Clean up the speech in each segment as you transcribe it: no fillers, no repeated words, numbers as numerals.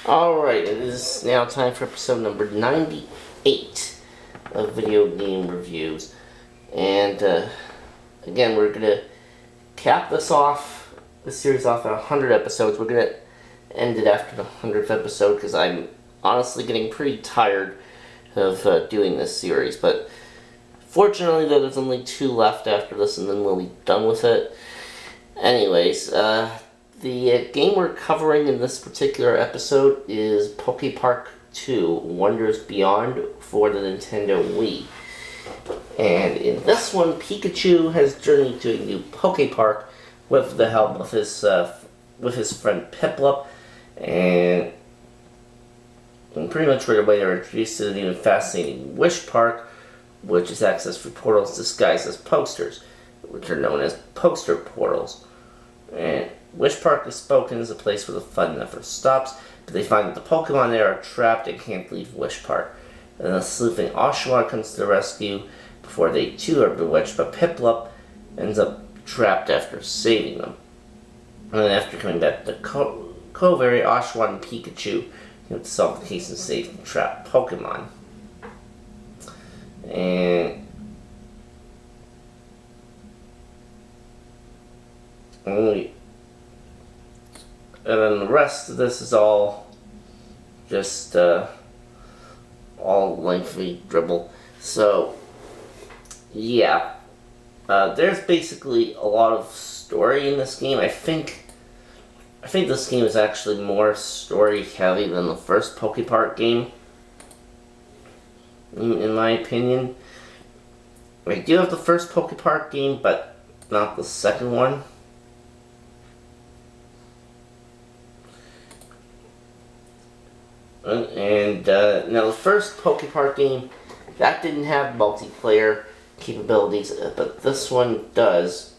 Alright, it is now time for episode number 98 of Video Game Reviews. And, again, we're going to cap this series off at 100 episodes. We're going to end it after the 100th episode because I'm honestly getting pretty tired of doing this series. But, fortunately, there's only 2 left after this and then we'll be done with it. Anyways, the game we're covering in this particular episode is Pokepark 2 Wonders Beyond for the Nintendo Wii. And in this one, Pikachu has journeyed to a new Pokepark with the help of his friend Piplup, and pretty much right away they're introduced to the new and fascinating Wish Park, which is accessed through portals disguised as posters, which are known as poster portals. And Wish Park is spoken as a place where the fun never stops, but they find that the Pokemon there are trapped and can't leave Wish Park. And the sleuthing Oshawott comes to the rescue before they too are bewitched, but Piplup ends up trapped after saving them. And then after coming back to the Cove area, Oshawott and Pikachu to solve the case and save the trapped Pokemon. And then the rest of this is all just all lengthy dribble. So yeah, there's basically a lot of story in this game. I think this game is actually more story heavy than the first Pokepark game, in my opinion. I do have the first Pokepark game, but not the second one. And now the first Pokepark game, that didn't have multiplayer capabilities, but this one does.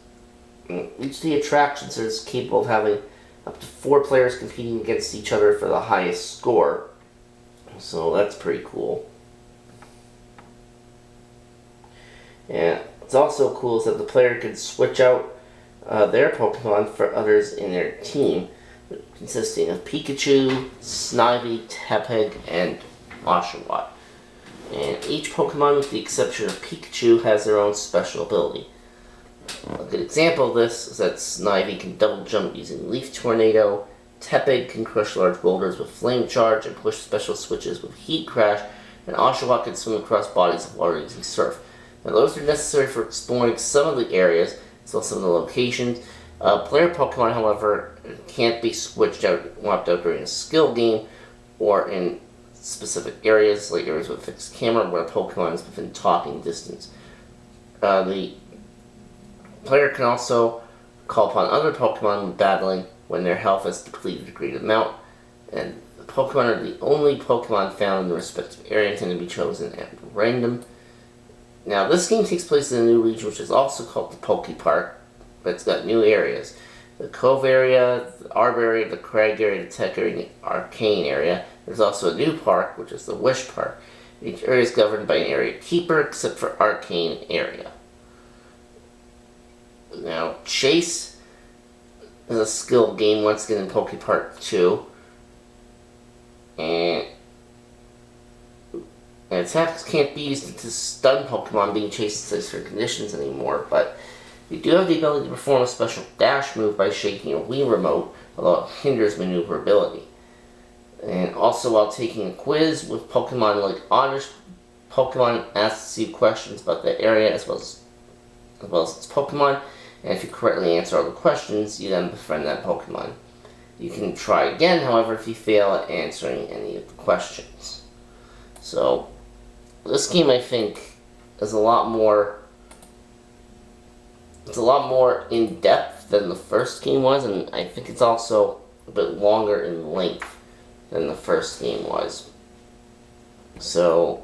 Each of the attractions is capable of having up to 4 players competing against each other for the highest score. So that's pretty cool. And what's also cool is that the player can switch out their Pokemon for others in their team, consisting of Pikachu, Snivy, Tepig, and Oshawott. And each Pokemon, with the exception of Pikachu, has their own special ability. A good example of this is that Snivy can double jump using Leaf Tornado, Tepig can crush large boulders with Flame Charge and push special switches with Heat Crash, and Oshawott can swim across bodies of water using Surf. Now those are necessary for exploring some of the areas, as well as some of the locations. Player Pokemon, however, can't be swapped out during a skill game or in specific areas, like areas with fixed camera where Pokemon is within talking distance. The player can also call upon other Pokemon when battling when their health has depleted a great amount, and the Pokemon are the only Pokemon found in the respective area and tend to be chosen at random. Now, this game takes place in a new region, which is also called the Pokepark, but it's got new areas. The Cove area, the Arbor area, the Crag area, the Tech area, and the Arcane area. There's also a new park, which is the Wish Park. Each area is governed by an area keeper, except for Arcane area. Now, Chase is a skill game once again in Pokepark 2. And attacks can't be used to stun Pokemon being chased in certain conditions anymore, but you do have the ability to perform a special dash move by shaking a Wii remote, although it hinders maneuverability. And also, while taking a quiz with Pokemon like Oddish, Pokemon asks you questions about the area as well as its Pokemon, and if you correctly answer all the questions, you then befriend that Pokemon. You can try again, however, if you fail at answering any of the questions. So, this game, I think, is a lot more in depth than the first game was, and I think it's also a bit longer in length than the first game was. So